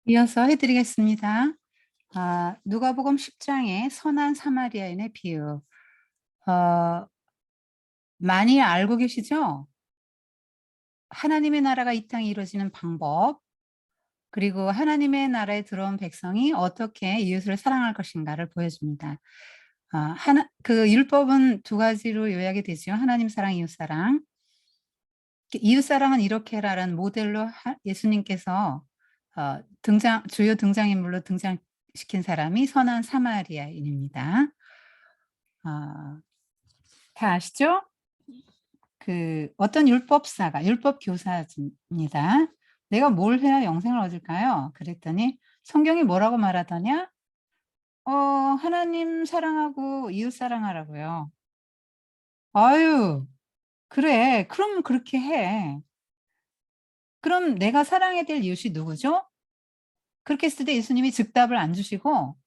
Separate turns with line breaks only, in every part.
이어서 해드리겠습니다. 누가복음 10장의 선한 사마리아인의 비유. 어, 많이 알고 계시죠? 하나님의 나라가 이 땅에 이루어지는 방법, 그리고 하나님의 나라에 들어온 백성이 어떻게 이웃을 사랑할 것인가를 보여줍니다. 그 율법은 두 가지로 요약이 되죠. 하나님 사랑, 이웃 사랑. 이웃 사랑은 이렇게 해라라는 모델로 예수님께서 주요 등장인물로 등장시킨 사람이 선한 사마리아인입니다. 다 아시죠? 어떤 율법 교사입니다. 내가 뭘 해야 영생을 얻을까요? 그랬더니 성경이 뭐라고 말하더냐? 하나님 사랑하고 이웃 사랑하라고요. 아유, 그래. 그럼 그렇게 해. 그럼 내가 사랑해야 될 이웃이 누구죠? 그렇게 했을 때 예수님이 즉답을 안 주시고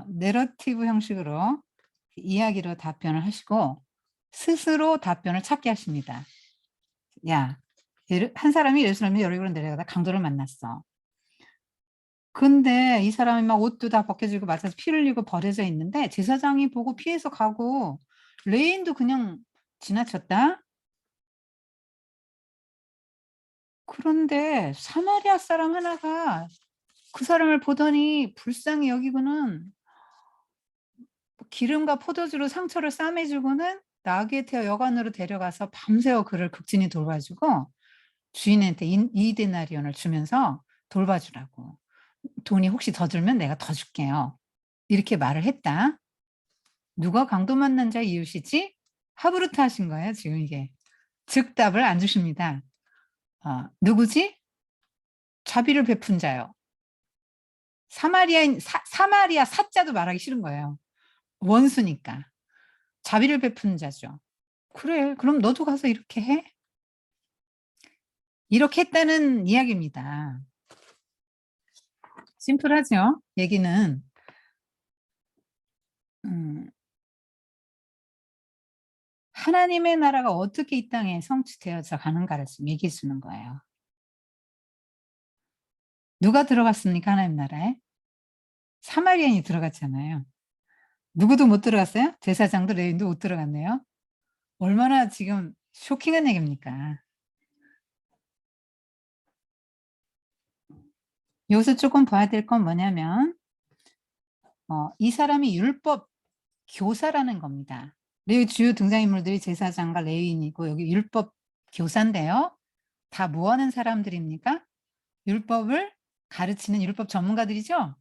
내러티브 형식으로 이야기로 답변을 하시고 스스로 답변을 찾게 하십니다. 야, 한 사람이 예루살렘에 여리고로 내려가다 강도를 만났어. 근데 이 사람이 막 옷도 다 벗겨지고 맞아서 피 흘리고 버려져 있는데 제사장이 보고 피해서 가고 레인도 그냥 지나쳤다. 그런데 사마리아 사람 하나가 그 사람을 보더니 불쌍히 여기고는 기름과 포도주로 상처를 싸매주고는 나귀에 태워 여관으로 데려가서 밤새워 그를 극진히 돌봐주고 주인한테 2데나리온을 주면서 돌봐주라고. 돈이 혹시 더 들면 내가 더 줄게요. 이렇게 말을 했다. 누가 강도 만난 자의 이웃이지? 하부르트 하신 거예요, 지금 이게. 즉답을 안 주십니다. 누구지? 자비를 베푼 자요. 사마리아 사자도 말하기 싫은 거예요. 원수니까. 자비를 베푼 자죠. 그래, 그럼 너도 가서 이렇게 해? 이렇게 했다는 이야기입니다. 심플하죠? 얘기는. 하나님의 나라가 어떻게 이 땅에 성취되어져 가는가를 지금 얘기해 주는 거예요. 누가 들어갔습니까? 하나님 나라에? 사마리안이 들어갔잖아요. 누구도 못 들어갔어요? 제사장도 레위인도 못 들어갔네요. 얼마나 지금 쇼킹한 얘기입니까? 여기서 조금 봐야 될 건 뭐냐면 이 사람이 율법 교사라는 겁니다. 레위 주요 등장인물들이 제사장과 레위인이고 여기 율법 교사인데요. 다 뭐 하는 사람들입니까? 율법을 가르치는 율법 전문가들이죠.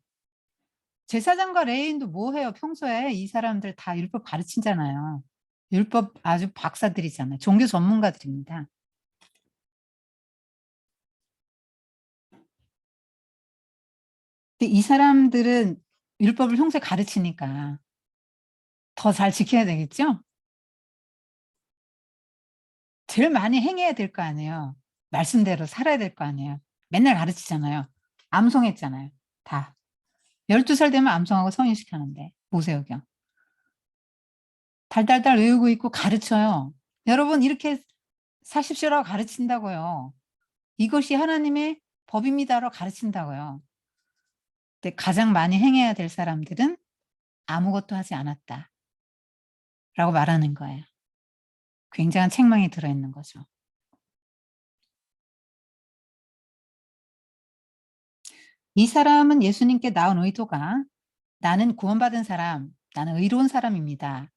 제사장과 레위인도 뭐 해요? 평소에 이 사람들 다 율법 가르치잖아요. 율법 아주 박사들이잖아요. 종교 전문가들입니다. 근데 이 사람들은 율법을 평소에 가르치니까 더 잘 지켜야 되겠죠? 제일 많이 행해야 될 거 아니에요. 말씀대로 살아야 될 거 아니에요. 맨날 가르치잖아요. 암송했잖아요. 다. 12살 되면 암송하고 성인시켰는데 모세오경. 달달달 외우고 있고 가르쳐요. 여러분 이렇게 사십시오라고 가르친다고요. 이것이 하나님의 법입니다라고 가르친다고요. 근데 가장 많이 행해야 될 사람들은 아무것도 하지 않았다라고 말하는 거예요. 굉장한 책망이 들어있는 거죠. 이 사람은 예수님께 나온 의도가 나는 구원받은 사람, 나는 의로운 사람입니다.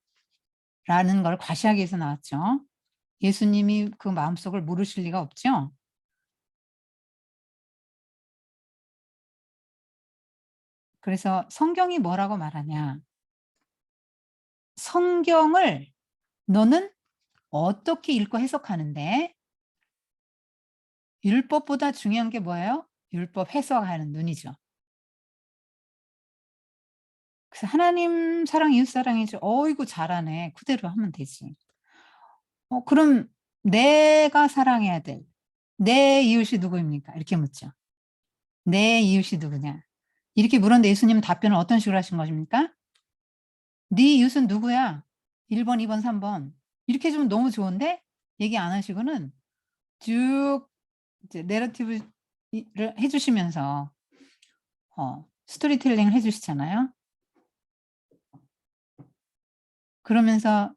라는 걸 과시하기 위해서 나왔죠. 예수님이 그 마음속을 모르실 리가 없죠. 그래서 성경이 뭐라고 말하냐. 성경을 너는 어떻게 읽고 해석하는데 율법보다 중요한 게 뭐예요? 율법 해석하는 눈이죠. 그래서 하나님 사랑, 이웃 사랑이죠. 어이구 잘하네. 그대로 하면 되지. 그럼 내가 사랑해야 될 내 이웃이 누구입니까? 이렇게 묻죠. 내 이웃이 누구냐? 이렇게 물었는데 예수님은 답변을 어떤 식으로 하신 것입니까? 네 이웃은 누구야? 1번, 2번, 3번. 이렇게 해주면 너무 좋은데 얘기 안 하시고는 쭉 이제 내러티브를 해주시면서 스토리텔링을 해주시잖아요. 그러면서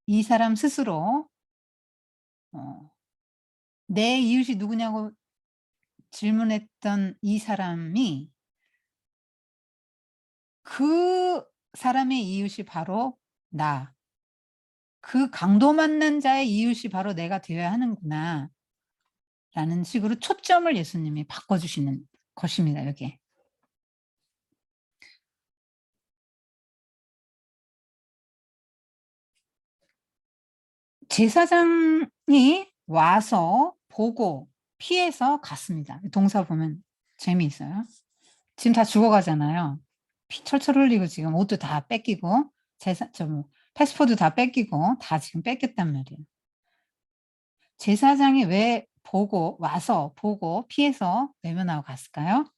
이 사람 스스로 내 이웃이 누구냐고 질문했던 이 사람이 그 사람의 이웃이 바로 나. 그 강도 만난 자의 이웃이 바로 내가 되어야 하는구나. 라는 식으로 초점을 예수님이 바꿔주시는 것입니다. 여기에. 제사장이 와서 보고 피해서 갔습니다. 동사 보면 재미있어요. 지금 다 죽어가잖아요. 피 철철 흘리고 지금 옷도 다 뺏기고 패스포드 다 뺏기고 다 지금 뺏겼단 말이에요. 제사장이 왜 와서 보고 피해서 외면하고 갔을까요?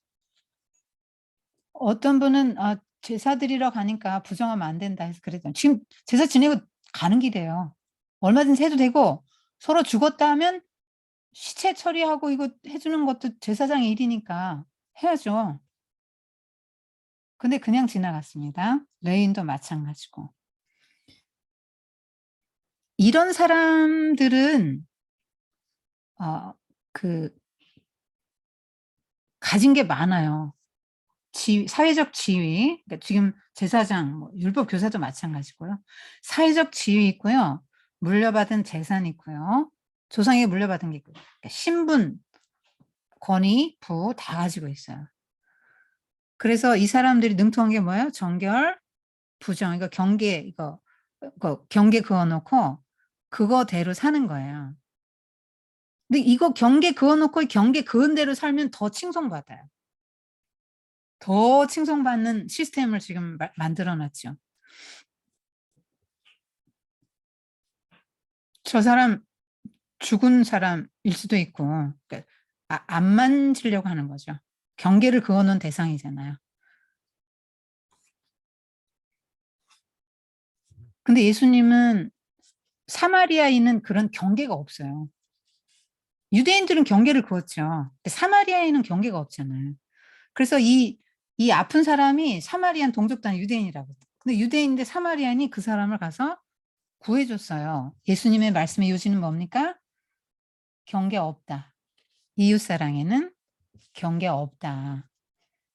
어떤 분은 제사 드리러 가니까 부정하면 안 된다 해서 그랬죠. 지금 제사 지내고 가는 길이에요. 얼마든지 해도 되고 서로 죽었다 하면 시체 처리하고 이거 해주는 것도 제사장의 일이니까 해야죠. 근데 그냥 지나갔습니다. 레인도 마찬가지고. 이런 사람들은 가진 게 많아요. 사회적 지위, 그러니까 지금 제사장, 율법 교사도 마찬가지고요. 사회적 지위 있고요. 물려받은 재산 있고요. 조상에게 물려받은 게 있고요. 그러니까 신분, 권위, 부 다 가지고 있어요. 그래서 이 사람들이 능통한 게 뭐예요? 정결, 부정, 이거 경계, 경계 그어놓고 그거대로 사는 거예요. 근데 이거 경계 그어놓고 경계 그은 대로 살면 더 칭송받아요. 더 칭송받는 시스템을 지금 만들어놨죠. 저 사람 죽은 사람일 수도 있고 그러니까 안 만지려고 하는 거죠. 경계를 그어놓은 대상이잖아요. 근데 예수님은 사마리아인은 그런 경계가 없어요. 유대인들은 경계를 그었죠. 근데 사마리아인은 경계가 없잖아요. 그래서 이 아픈 사람이 사마리안 동족단 유대인이라고. 근데 유대인인데 사마리안이 그 사람을 가서 구해줬어요. 예수님의 말씀의 요지는 뭡니까? 경계 없다. 이웃사랑에는 경계 없다.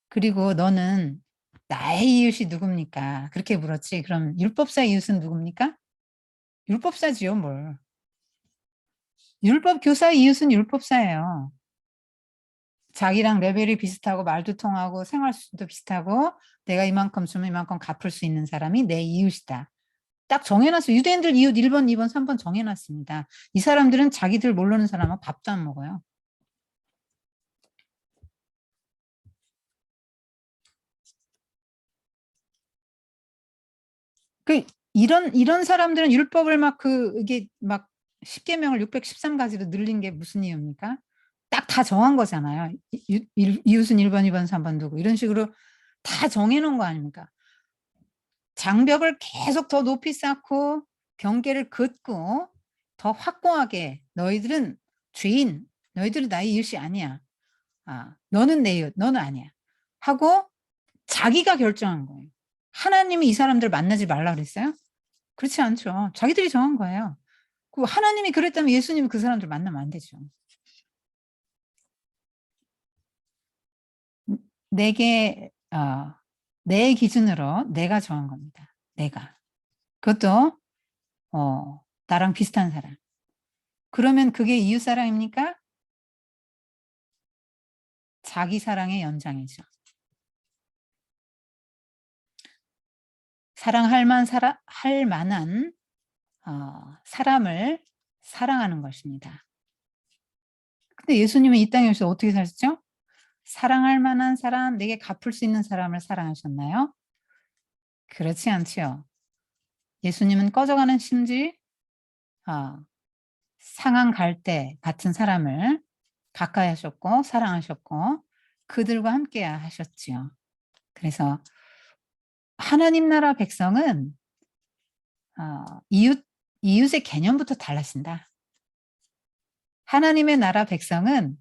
그리고 너는 나의 이웃이 누굽니까? 그렇게 물었지. 그럼 율법사 이웃은 누굽니까? 율법사지요, 뭘. 율법 교사 이웃은 율법사예요. 자기랑 레벨이 비슷하고 말도 통하고 생활 수준도 비슷하고 내가 이만큼 주면 이만큼 갚을 수 있는 사람이 내 이웃이다. 딱 정해놨어요. 유대인들 이웃 1번, 2번, 3번 정해놨습니다. 이 사람들은 자기들 모르는 사람은 밥도 안 먹어요. 이런 사람들은 율법을 이게 막 10계명을 613가지로 늘린 게 무슨 이유입니까? 딱 다 정한 거잖아요. 이웃은 1번, 2번, 3번 누구 이런 식으로 다 정해놓은 거 아닙니까? 장벽을 계속 더 높이 쌓고 경계를 긋고 더 확고하게 너희들은 죄인, 너희들은 나의 이웃이 아니야. 너는 내 이웃, 너는 아니야. 하고 자기가 결정한 거예요. 하나님이 이 사람들 만나지 말라 그랬어요? 그렇지 않죠. 자기들이 정한 거예요. 하나님이 그랬다면 예수님이 그 사람들 만나면 안 되죠. 내게 내 기준으로 내가 정한 겁니다. 내가. 그것도 나랑 비슷한 사람. 그러면 그게 이웃 사랑입니까? 자기 사랑의 연장이죠. 사랑할 만한 사람을 사랑하는 것입니다. 근데 예수님은 이 땅에 오셔서 어떻게 사셨죠? 사랑할 만한 사람, 내게 갚을 수 있는 사람을 사랑하셨나요? 그렇지 않지요. 예수님은 꺼져가는 심지, 상한 갈대 같은 사람을 가까이 하셨고 사랑하셨고 그들과 함께 하셨지요. 그래서 하나님 나라 백성은 이웃의 개념부터 달라진다. 하나님의 나라 백성은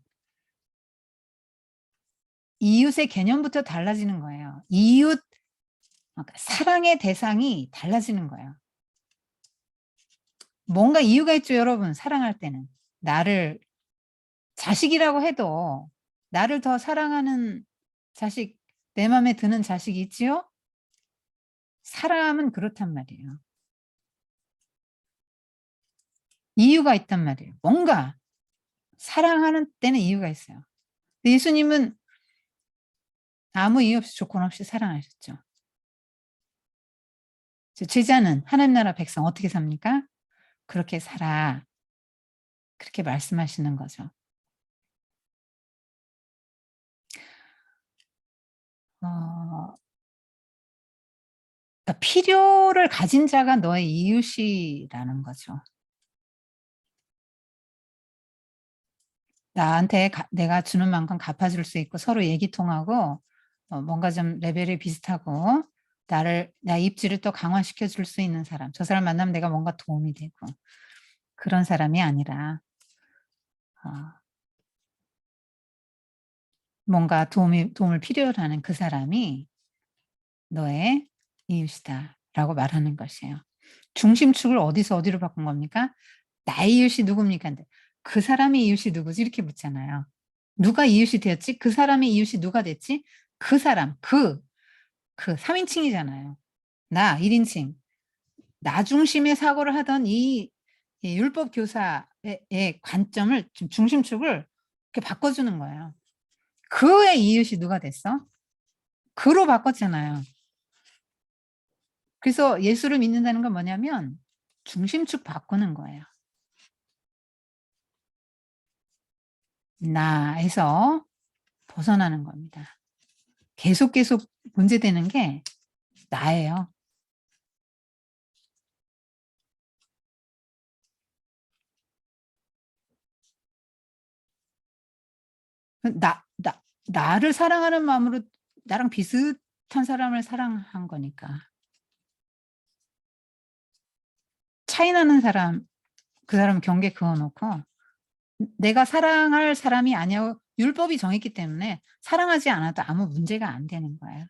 이웃의 개념부터 달라지는 거예요. 이웃, 그러니까 사랑의 대상이 달라지는 거예요. 뭔가 이유가 있죠, 여러분. 사랑할 때는. 나를 자식이라고 해도 나를 더 사랑하는 자식, 내 마음에 드는 자식이 있지요? 사람은 그렇단 말이에요. 이유가 있단 말이에요. 뭔가 사랑하는 때는 이유가 있어요. 예수님은 아무 이유 없이 조건 없이 사랑하셨죠. 제자는 하나님 나라 백성 어떻게 삽니까? 그렇게 살아. 그렇게 말씀하시는 거죠. 그러니까 필요를 가진 자가 너의 이웃이라는 거죠. 나한테 내가 주는 만큼 갚아줄 수 있고 서로 얘기 통하고 뭔가 좀 레벨이 비슷하고 나 입지를 또 강화시켜 줄 수 있는 사람. 저 사람 만나면 내가 뭔가 도움이 되고 그런 사람이 아니라 뭔가 도움을 필요로 하는 그 사람이 너의 이웃이다라고 말하는 것이에요. 중심축을 어디서 어디로 바꾼 겁니까? 나의 이웃이 누굽니까? 그 사람의 이웃이 누구지? 이렇게 묻잖아요. 누가 이웃이 되었지? 그 사람의 이웃이 누가 됐지? 그 사람, 그 3인칭이잖아요. 나 1인칭. 나 중심의 사고를 하던 이 율법 교사의 관점을 중심축을 이렇게 바꿔주는 거예요. 그의 이웃이 누가 됐어? 그로 바꿨잖아요. 그래서 예수를 믿는다는 건 뭐냐면 중심축 바꾸는 거예요. 나에서 벗어나는 겁니다. 계속 문제되는 게 나예요. 나를 사랑하는 마음으로 나랑 비슷한 사람을 사랑한 거니까. 차이 나는 사람, 그 사람 경계 그어놓고 내가 사랑할 사람이 아니고 율법이 정했기 때문에 사랑하지 않아도 아무 문제가 안 되는 거예요.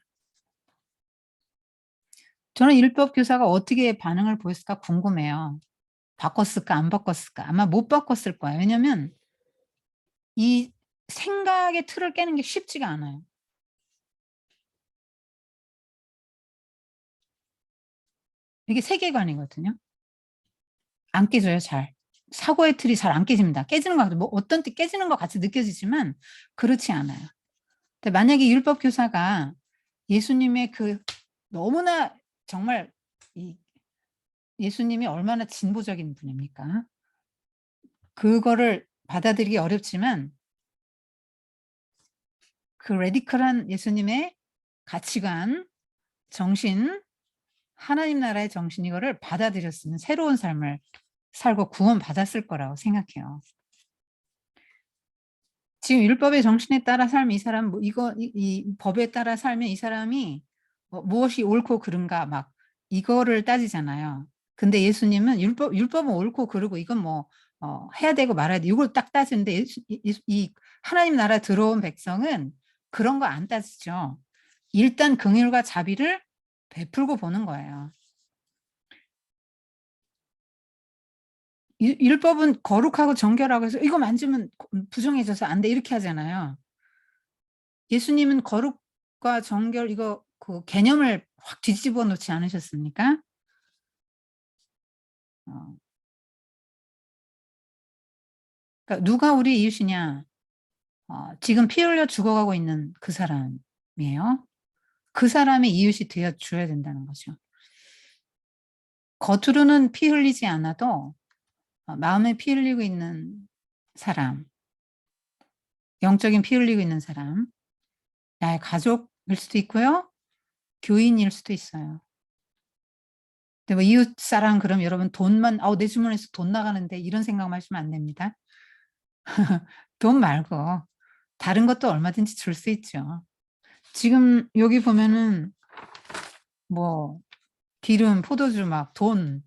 저는 율법 교사가 어떻게 반응을 보였을까 궁금해요. 바꿨을까 안 바꿨을까? 아마 못 바꿨을 거예요. 왜냐면 이 생각의 틀을 깨는 게 쉽지가 않아요. 이게 세계관이거든요. 안 깨져요, 잘. 사고의 틀이 잘 안 깨집니다. 깨지는 것 같아요. 뭐 어떤 때 깨지는 것 같이 느껴지지만 그렇지 않아요. 근데 만약에 율법 교사가 예수님의 너무나 정말 예수님이 얼마나 진보적인 분입니까? 그거를 받아들이기 어렵지만 그 레디컬한 예수님의 가치관, 정신, 하나님 나라의 정신 이거를 받아들였으면 새로운 삶을 살고 구원받았을 거라고 생각해요. 지금 율법의 정신에 따라 살면 이 사람 이 법에 따라 살면 이 사람이 무엇이 옳고 그른가 막 이거를 따지잖아요. 근데 예수님은 율법은 옳고 그르고 이건 뭐 해야 되고 말아야 돼. 이걸 딱 따지는데 이 하나님 나라 들어온 백성은 그런 거 안 따지죠. 일단 긍휼과 자비를 베풀고 보는 거예요. 율법은 거룩하고 정결하고 해서 이거 만지면 부정해져서 안 돼 이렇게 하잖아요. 예수님은 거룩과 정결 이거 그 개념을 확 뒤집어 놓지 않으셨습니까? 그러니까 누가 우리 이웃이냐? 지금 피 흘려 죽어가고 있는 그 사람이에요. 그 사람이 이웃이 되어 줘야 된다는 거죠. 겉으로는 피 흘리지 않아도 마음에 피 흘리고 있는 사람, 영적인 피 흘리고 있는 사람, 나의 가족일 수도 있고요. 교인일 수도 있어요. 근데 뭐 이웃 사랑 그럼 여러분 돈만 내 주머니에서 돈 나가는데 이런 생각만 하시면 안 됩니다. 돈 말고 다른 것도 얼마든지 줄 수 있죠. 지금 여기 보면은 뭐 기름, 포도주 막 돈,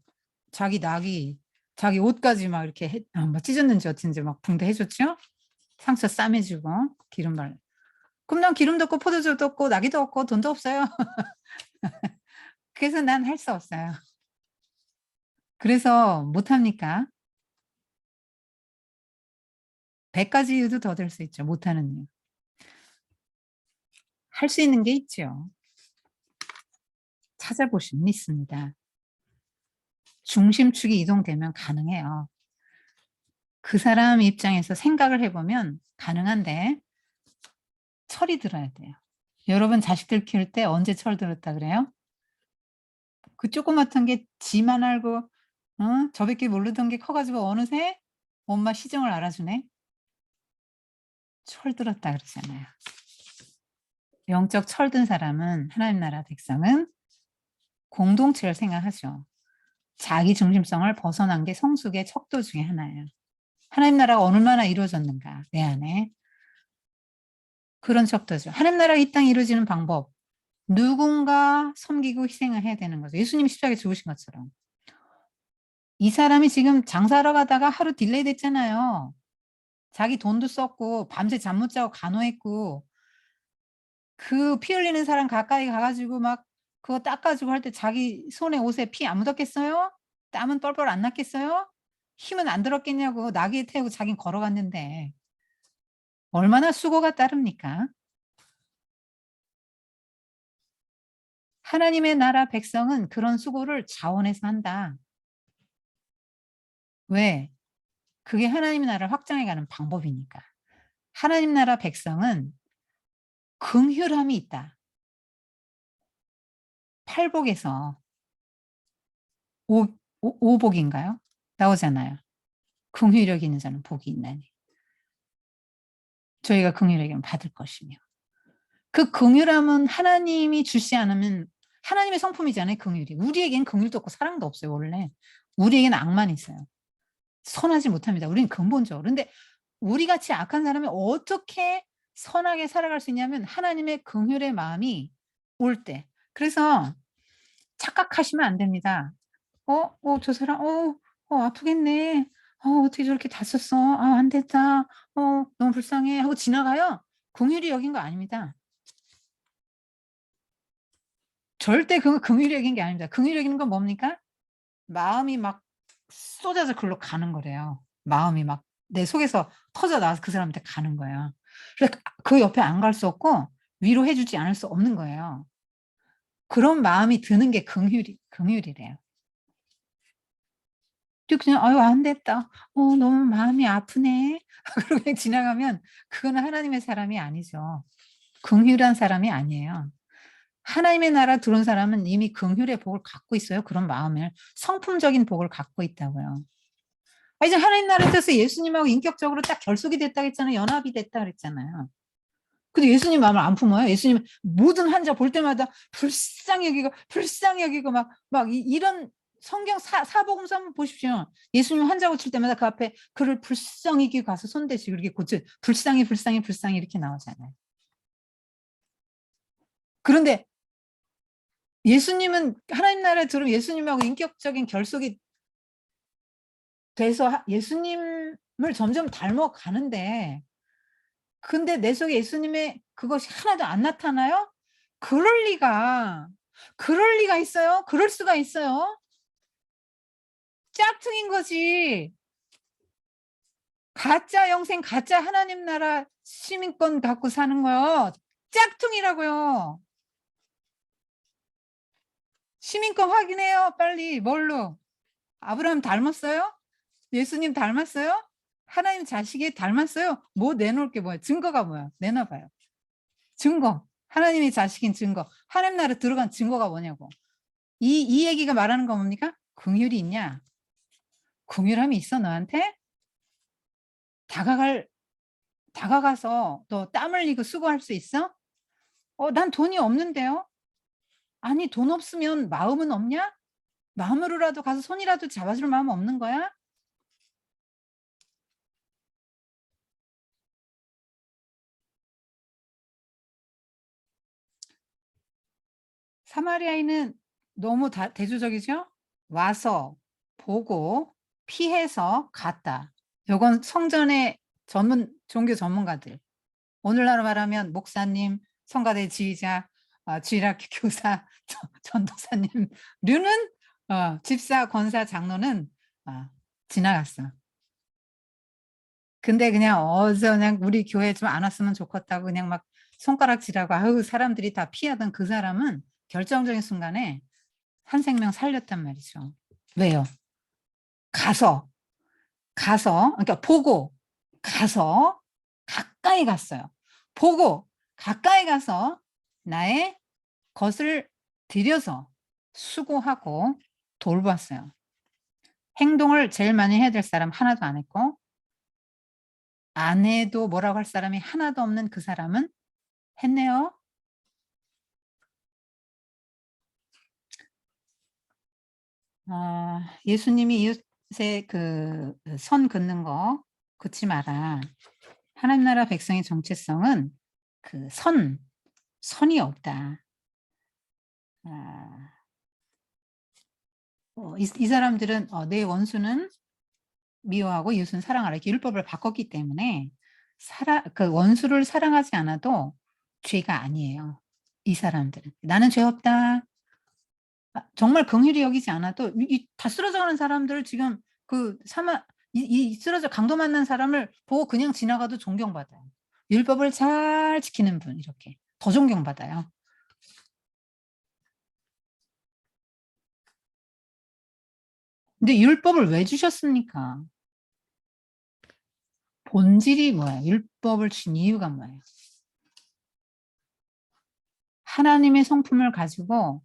자기 나기, 자기 옷까지 막 이렇게 뭐 찢었는지 어쩐지 막 붕대 해줬죠. 상처 싸매주고 기름 발. 그럼 난 기름도 없고 포도주도 없고 나귀도 없고 돈도 없어요. 그래서 난 할 수 없어요. 그래서 못 합니까? 100 가지 이유도 더 될 수 있죠, 못 하는 이유. 할 수 있는 게 있죠. 찾아보시면 있습니다. 중심축이 이동되면 가능해요. 그 사람 입장에서 생각을 해 보면 가능한데 철이 들어야 돼요. 여러분 자식들 키울 때 언제 철 들었다 그래요? 그 조그맣던 게 지만 알고 저밖에 모르던 게 커 가지고 어느새 엄마 시정을 알아주네. 철 들었다 그러잖아요. 영적 철든 사람은 하나님 나라 백성은 공동체를 생각하죠. 자기 중심성을 벗어난 게 성숙의 척도 중에 하나예요. 하나님 나라가 얼마나 이루어졌는가 내 안에. 그런 척도죠. 하나님 나라가 이 땅에 이루어지는 방법. 누군가 섬기고 희생을 해야 되는 거죠. 예수님이 십자가에 죽으신 것처럼. 이 사람이 지금 장사하러 가다가 하루 딜레이 됐잖아요. 자기 돈도 썼고 밤새 잠 못 자고 간호했고 그 피 흘리는 사람 가까이 가 가지고 막 그거 닦아 주고 할 때 자기 손에 옷에 피 안 묻었겠어요? 땀은 뻘뻘 안 났겠어요? 힘은 안 들었겠냐고 나귀에 태우고 자긴 걸어갔는데 얼마나 수고가 따릅니까? 하나님의 나라 백성은 그런 수고를 자원해서 한다. 왜? 그게 하나님의 나라를 확장해 가는 방법이니까. 하나님 나라 백성은 긍휼함이 있다. 팔복에서 오 오복인가요? 나오잖아요. 긍휼히 여기는 자는 복이 있나니. 저희가 긍휼히 여기면 받을 것이며. 그 긍휼함은 하나님이 주시 않으면 하나님의 성품이잖아요, 긍휼이. 우리에겐 긍휼도 없고 사랑도 없어요, 원래. 우리에게는 악만 있어요. 선하지 못합니다. 우리는 근본적으로. 근데 우리같이 악한 사람이 어떻게 선하게 살아갈 수 있냐면 하나님의 긍휼의 마음이 올 때. 그래서 착각하시면 안 됩니다. 저 사람 아프겠네. 어떻게 저렇게 다쳤어. 아 안 됐다. 너무 불쌍해." 하고 지나가요. 긍휼히 여긴 거 아닙니다. 절대 그 긍휼히 여긴 게 아닙니다. 긍휼히 여기는 건 뭡니까? 마음이 막 쏟아져 글로 가는 거래요. 마음이 막 내 속에서 터져 나와서 그 사람한테 가는 거예요. 그래서 그 옆에 안 갈 수 없고 위로해 주지 않을 수 없는 거예요. 그런 마음이 드는 게 긍휼이래요. 또 그냥 '아유 안 됐다. 너무 마음이 아프네.' 그러고 그냥 지나가면 그거는 하나님의 사람이 아니죠. 긍휼한 사람이 아니에요. 하나님의 나라 들어온 사람은 이미 긍휼의 복을 갖고 있어요. 그런 마음을 성품적인 복을 갖고 있다고요. 이제 하나님 나라에 들어서 예수님하고 인격적으로 딱 결속이 됐다 그랬잖아요. 연합이 됐다 그랬잖아요. 근데 예수님 마음을 안 품어요? 예수님은 모든 환자 볼 때마다 불쌍히 여기고 불쌍히 여기고 막 이런 성경 사복음서 한번 보십시오. 예수님 환자 고칠 때마다 그 앞에 그를 불쌍히 여기고 가서 손 대시고 이렇게 고쳐 불쌍히, 불쌍히, 불쌍히 이렇게 나오잖아요. 그런데 예수님은 하나님 나라에 들어오면 예수님하고 인격적인 결속이 돼서 예수님을 점점 닮아가는데 근데 내 속에 예수님의 그것이 하나도 안 나타나요? 그럴 리가. 그럴 리가 있어요? 그럴 수가 있어요? 짝퉁인 거지. 가짜 영생 가짜 하나님 나라 시민권 갖고 사는 거요. 짝퉁이라고요. 시민권 확인해요 빨리. 뭘로? 아브라함 닮았어요? 예수님 닮았어요? 하나님 자식이 닮았어요? 뭐 내놓을 게 뭐야? 증거가 뭐야? 내놔 봐요. 증거. 하나님의 자식인 증거. 하나님 나라 들어간 증거가 뭐냐고. 이 얘기가 말하는 건 뭡니까? 긍휼이 있냐? 긍휼함이 있어 너한테? 다가갈 다가가서 너 땀 흘리고 수고할 수 있어? 난 돈이 없는데요. 아니 돈 없으면 마음은 없냐? 마음으로라도 가서 손이라도 잡아줄 마음 없는 거야? 사마리아인은 너무 대조적이죠? 와서 보고 피해서 갔다. 요건 성전의 종교 전문가들. 오늘날로 말하면 목사님, 성가대 지휘자, 주일학교 교사, 전도사님, 류는 집사, 권사, 장로는 지나갔어. 근데 그냥 그냥 우리 교회 좀 안 왔으면 좋겠다고 그냥 막 손가락질하고 아유 사람들이 다 피하던 그 사람은 결정적인 순간에 한 생명 살렸단 말이죠. 왜요? 가서 그러니까 보고 가서 가까이 갔어요. 보고 가까이 가서 나의 것을 들여서 수고하고 돌봤어요. 행동을 제일 많이 해야 될 사람 하나도 안 했고 안 해도 뭐라고 할 사람이 하나도 없는 그 사람은 했네요. 예수님이 이웃의 그 선 긋는 거 긋지 마라. 하나님 나라 백성의 정체성은 그 선이 없다. 이 사람들은 내 원수는 미워하고 이웃은 사랑하라 이렇게 율법을 바꿨기 때문에 그 원수를 사랑하지 않아도 죄가 아니에요. 이 사람들은 나는 죄 없다. 정말 긍휼히 여기지 않아도 다 쓰러져가는 사람들을 지금 그 쓰러져 강도 만난 사람을 보고 그냥 지나가도 존경받아요. 율법을 잘 지키는 분 이렇게 더 존경받아요. 근데 율법을 왜 주셨습니까? 본질이 뭐예요? 율법을 주신 이유가 뭐예요? 하나님의 성품을 가지고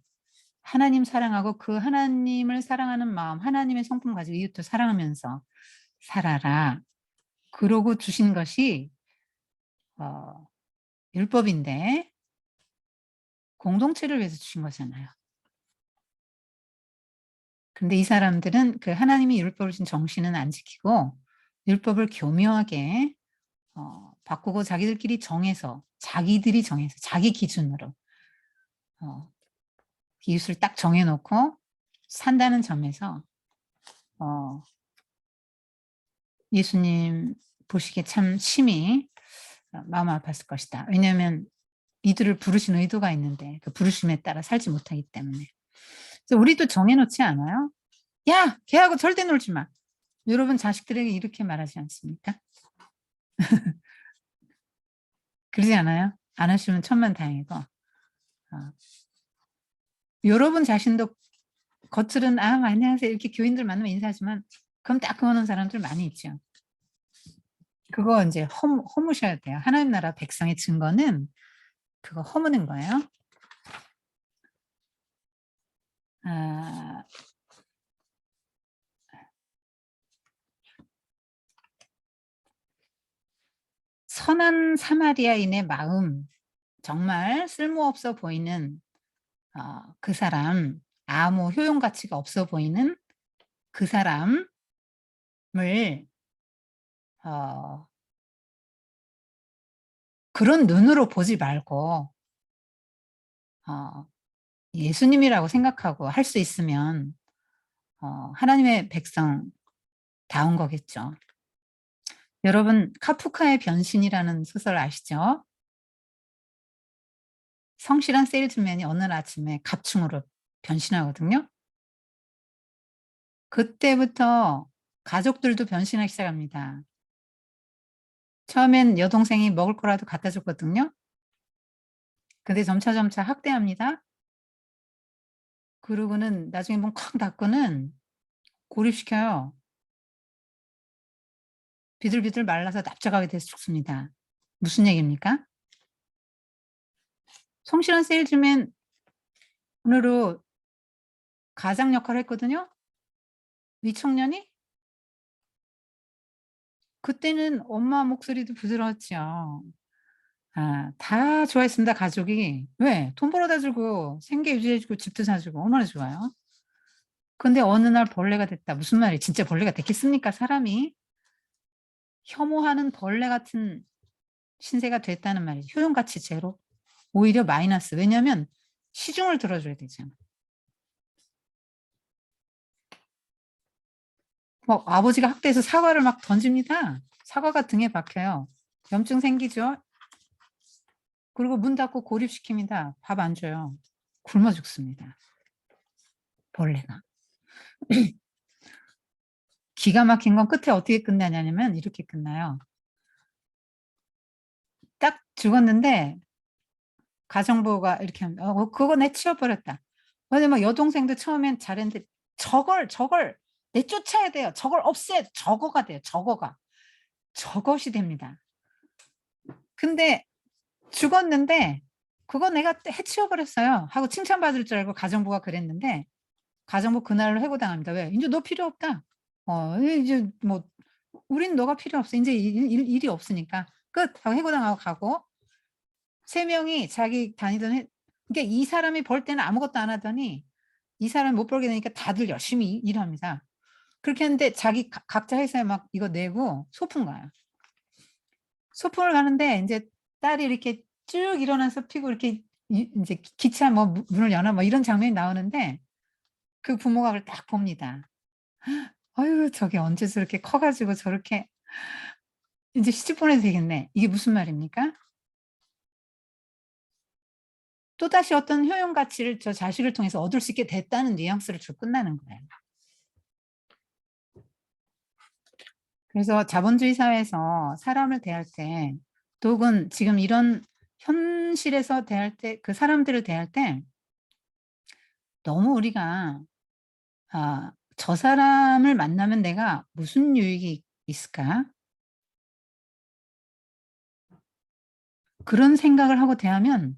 하나님 사랑하고 그 하나님을 사랑하는 마음, 하나님의 성품을 가지고 이웃도 사랑하면서 살아라. 그러고 주신 것이 율법인데 공동체를 위해서 주신 거잖아요. 근데 이 사람들은 그 하나님이 율법을 주신 정신은 안 지키고 율법을 교묘하게 바꾸고 자기들이 정해서 자기 기준으로 이웃을 딱 정해놓고 산다는 점에서 예수님 보시기에 참 심히 마음 아팠을 것이다. 왜냐하면 이들을 부르신 의도가 있는데 그 부르심에 따라 살지 못하기 때문에. 그래서 우리도 정해놓지 않아요? 야, 걔하고 절대 놀지 마. 여러분 자식들에게 이렇게 말하지 않습니까? 그러지 않아요? 안 하시면 천만다행이고. 여러분 자신도 겉으로는 안녕하세요 이렇게 교인들 만나면 인사하지만 그럼 따끔하는 사람들 많이 있죠. 그거 이제 허무셔야 돼요. 하나님 나라 백성의 증거는 그거 허무는 거예요. 선한 사마리아인의 마음, 정말 쓸모없어 보이는 그 사람, 아무 효용 가치가 없어 보이는 그 사람을 그런 눈으로 보지 말고 예수님이라고 생각하고 할 수 있으면 하나님의 백성다운 거겠죠. 여러분 카프카의 변신이라는 소설 아시죠? 성실한 세일즈맨이 어느 아침에 갑충으로 변신하거든요. 그때부터 가족들도 변신하기 시작합니다. 처음엔 여동생이 먹을 거라도 갖다 줬거든요. 근데 점차 학대합니다. 그러고는 나중에 문 쾅 닫고는 고립시켜요. 비들비들 말라서 납작하게 돼서 죽습니다. 무슨 얘기입니까? 성실한 세일즈맨으로 가장 역할을 했거든요. 이 청년이 그때는 엄마 목소리도 부드러웠죠. 다 좋아했습니다, 가족이. 왜? 돈 벌어다 주고 생계 유지해 주고 집도 사주고 얼마나 좋아요. 근데 어느 날 벌레가 됐다. 무슨 말이에요? 진짜 벌레가 됐겠습니까, 사람이? 혐오하는 벌레 같은 신세가 됐다는 말이죠. 효용가치 제로. 오히려 마이너스. 왜냐하면 시중을 들어줘야 되잖아. 아버지가 학대해서 사과를 막 던집니다. 사과가 등에 박혀요. 염증 생기죠. 그리고 문 닫고 고립시킵니다. 밥 안 줘요. 굶어 죽습니다. 벌레가. 기가 막힌 건 끝에 어떻게 끝나냐면 이렇게 끝나요. 딱 죽었는데 가정부가 이렇게 하면 그거 내 치워버렸다. 왜냐면 여동생도 처음엔 잘했는데 저걸 내쫓아야 돼요. 저걸 없애. 저거가 돼요. 저거가. 저것이 됩니다. 근데 죽었는데 그거 내가 해치워버렸어요 하고 칭찬받을 줄 알고 가정부가 그랬는데 가정부 그날로 해고당합니다. 왜? 이제 너 필요 없다. 이제 뭐 우린 너가 필요 없어. 이제 일이 없으니까 끝 하고 해고당하고 가고 3명이 자기 다니던 그러니까 이 사람이 벌 때는 아무것도 안 하더니 이 사람이 못 벌게 되니까 다들 열심히 일합니다. 그렇게 했는데 자기 각자 회사에 막 이거 내고 소풍 가요. 소풍을 가는데 이제 딸이 이렇게 쭉 일어나서 피고 이렇게 이제 기차 뭐 문을 여나 뭐 이런 장면이 나오는데 그 부모가 그걸 딱 봅니다. 아유 저게 언제 저렇게 커가지고 저렇게 이제 시집 보내도 되겠네. 이게 무슨 말입니까? 또다시 어떤 효용 가치를 저 자식을 통해서 얻을 수 있게 됐다는 뉘앙스를 주고 끝나는 거예요. 그래서 자본주의 사회에서 사람을 대할 때 혹은 지금 이런 현실에서 대할 때 그 사람들을 대할 때 너무 우리가 저 사람을 만나면 내가 무슨 유익이 있을까? 그런 생각을 하고 대하면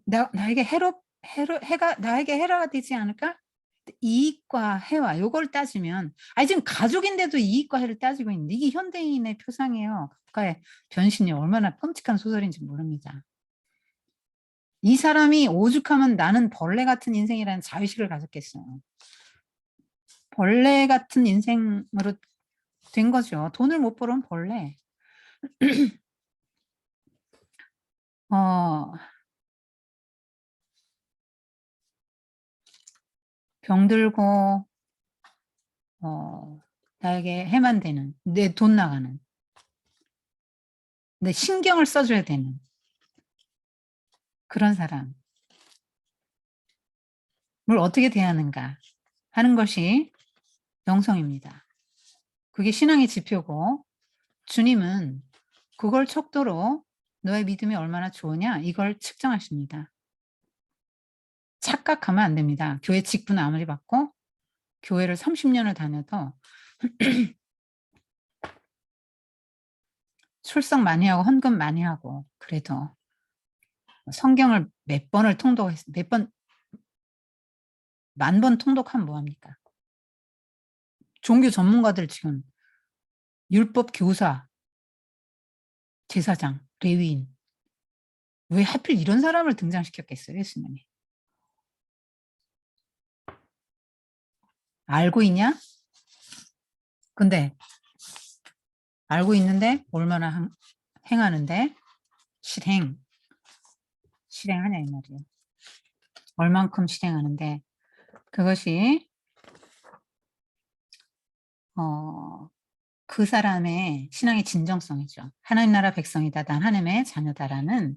나에게 해가 나에게 해로가 되지 않을까? 이익과 해와 요걸 따지면 지금 가족인데도 이익과 해를 따지고 있는데 이게 현대인의 표상이에요. 국가의 변신이 얼마나 끔찍한 소설인지 모릅니다. 이 사람이 오죽하면 나는 벌레 같은 인생이라는 자의식을 가졌겠어요. 벌레 같은 인생으로 된 거죠. 돈을 못 벌면 벌레. 병들고 나에게 해만 되는 내 돈 나가는 내 신경을 써줘야 되는 그런 사람을 어떻게 대하는가 하는 것이 영성입니다. 그게 신앙의 지표고 주님은 그걸 척도로 너의 믿음이 얼마나 좋으냐 이걸 측정하십니다. 착각하면 안 됩니다. 교회 직분을 아무리 받고 교회를 30년을 다녀도 출석 많이 하고 헌금 많이 하고 그래도 성경을 몇 번을 통독했어. 몇 번, 10,000번 통독하면 뭐합니까? 종교 전문가들 지금 율법 교사, 제사장, 레위인 왜 하필 이런 사람을 등장시켰겠어요, 예수님이? 알고 있냐? 근데 알고 있는데 얼마나 행하는데 실행하냐 이 말이에요. 얼만큼 실행하는데 그것이 그 사람의 신앙의 진정성이죠. 하나님 나라 백성이다. 난 하나님의 자녀다라는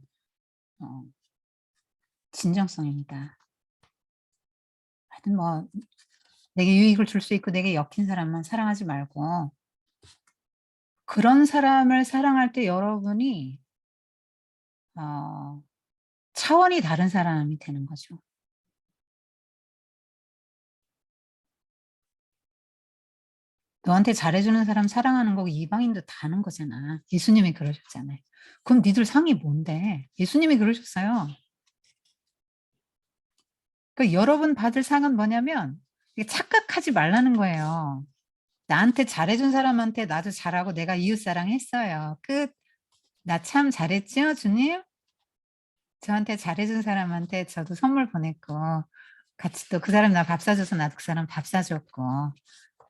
진정성입니다. 하여튼 뭐 내게 유익을 줄 수 있고 내게 엮인 사람만 사랑하지 말고 그런 사람을 사랑할 때 여러분이 차원이 다른 사람이 되는 거죠. 너한테 잘해주는 사람 사랑하는 거고 이방인도 다 하는 거잖아. 예수님이 그러셨잖아요. 그럼 니들 상이 뭔데? 예수님이 그러셨어요. 그러니까 여러분 받을 상은 뭐냐면 착각하지 말라는 거예요. 나한테 잘해준 사람한테 나도 잘하고 내가 이웃사랑 했어요. 끝. 나 참 잘했죠, 주님? 저한테 잘해준 사람한테 저도 선물 보냈고 같이 또 그 사람 나 밥 사줘서 나도 그 사람 밥 사줬고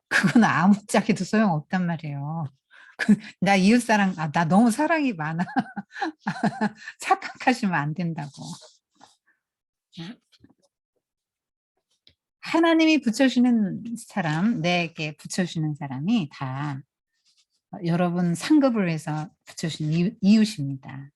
그건 아무짝에도 소용없단 말이에요. 나 이웃사랑 나 너무 사랑이 많아. 착각하시면 안 된다고. 하나님이 붙여주는 사람, 내게 붙여주는 사람이 다 여러분 상급을 위해서 붙여주신 이웃입니다.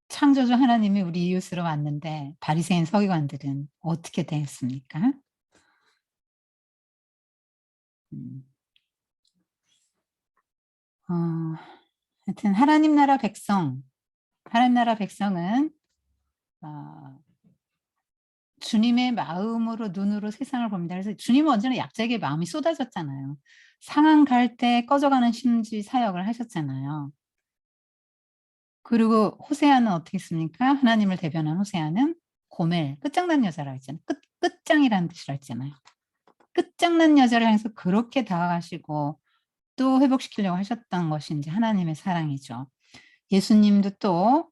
창조주 하나님이 우리 이웃으로 왔는데 바리새인 서기관들은 어떻게 대했습니까? 하여튼 하나님 나라 백성은 주님의 마음으로 눈으로 세상을 봅니다. 그래서 주님은 언제나 약자에게 마음이 쏟아졌잖아요. 상한 갈 때 꺼져가는 심지 사역을 하셨잖아요. 그리고 호세아는 어떻게 했습니까? 하나님을 대변한 호세아는 고멜, 끝장난 여자라고 했잖아요. 끝장이라는 뜻이라고 했잖아요. 끝장난 여자를 향해서 그렇게 다가가시고 또 회복시키려고 하셨던 것이 이제 하나님의 사랑이죠. 예수님도 또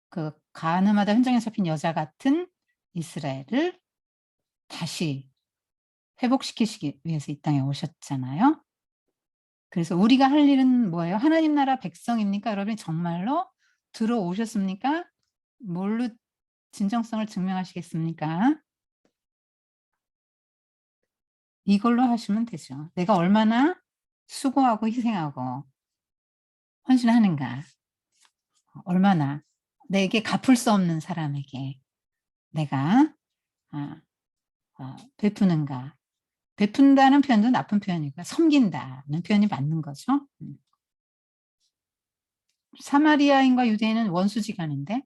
그 가늠하다 현장에 잡힌 여자 같은 이스라엘을 다시 회복시키시기 위해서 이 땅에 오셨잖아요. 그래서 우리가 할 일은 뭐예요? 하나님 나라 백성입니까? 여러분이 정말로 들어오셨습니까? 뭘로 진정성을 증명하시겠습니까? 이걸로 하시면 되죠. 내가 얼마나 수고하고 희생하고 헌신하는가. 얼마나 내게 갚을 수 없는 사람에게 내가 베푸는가. 베푼다는 표현도 나쁜 표현이고 섬긴다는 표현이 맞는 거죠. 사마리아인과 유대인은 원수지간인데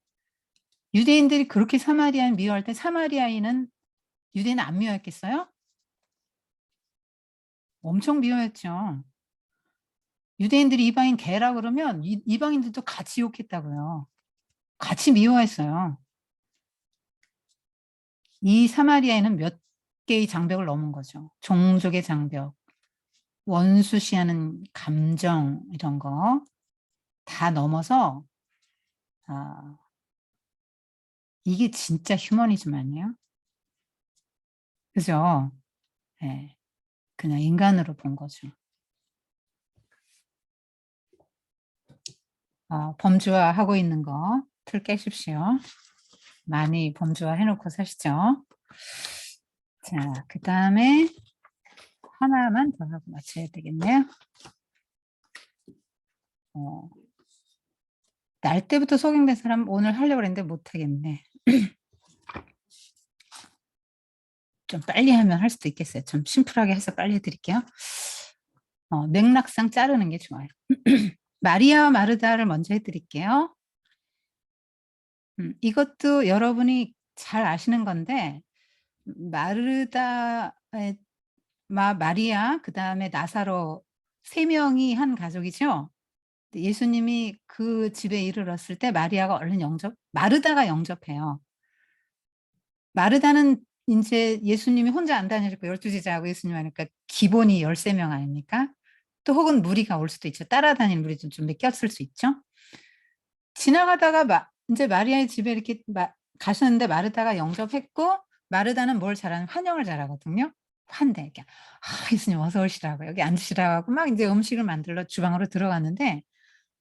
유대인들이 그렇게 사마리아인 미워할 때 사마리아인은 유대인은 안 미워했겠어요? 엄청 미워했죠. 유대인들이 이방인 개라 그러면 이방인들도 같이 욕했다고요. 같이 미워했어요. 이 사마리아인은 몇 개의 장벽을 넘은 거죠. 종족의 장벽, 원수시하는 감정 이런 거 다 넘어서 이게 진짜 휴머니즘 아니에요? 그죠? 네. 그냥 인간으로 본 거죠. 범주화하고 있는 거 틀 깨십시오. 많이 범주화 해놓고 사시죠. 자, 그 다음에 하나만 더 하고 마쳐야 되겠네요. 날 때부터 소경된 사람 오늘 하려고 했는데 못하겠네. 좀 빨리 하면 할 수도 있겠어요. 좀 심플하게 해서 빨리 해드릴게요. 맥락상 자르는 게 좋아요. 마리아와 마르다를 먼저 해드릴게요. 이것도 여러분이 잘 아시는 건데 마리아 그 다음에 나사로 세 명이 한 가족이죠. 예수님이 그 집에 이르렀을 때 마리아가 얼른 마르다가 영접해요. 마르다는 이제 예수님이 혼자 안 다니셨고 12제자하고 예수님 하니까 기본이 13명 아닙니까? 또 혹은 무리가 올 수도 있죠. 따라다니는 무리 좀 꼈을 수 있죠. 지나가다가 이제 마리아의 집에 이렇게 가셨는데 마르다가 영접했고 마르다는 뭘 잘하는 환영을 잘하거든요. 환대. 이렇게 예수님 어서 오시라고 여기 앉으시라고 하고 막 이제 음식을 만들러 주방으로 들어갔는데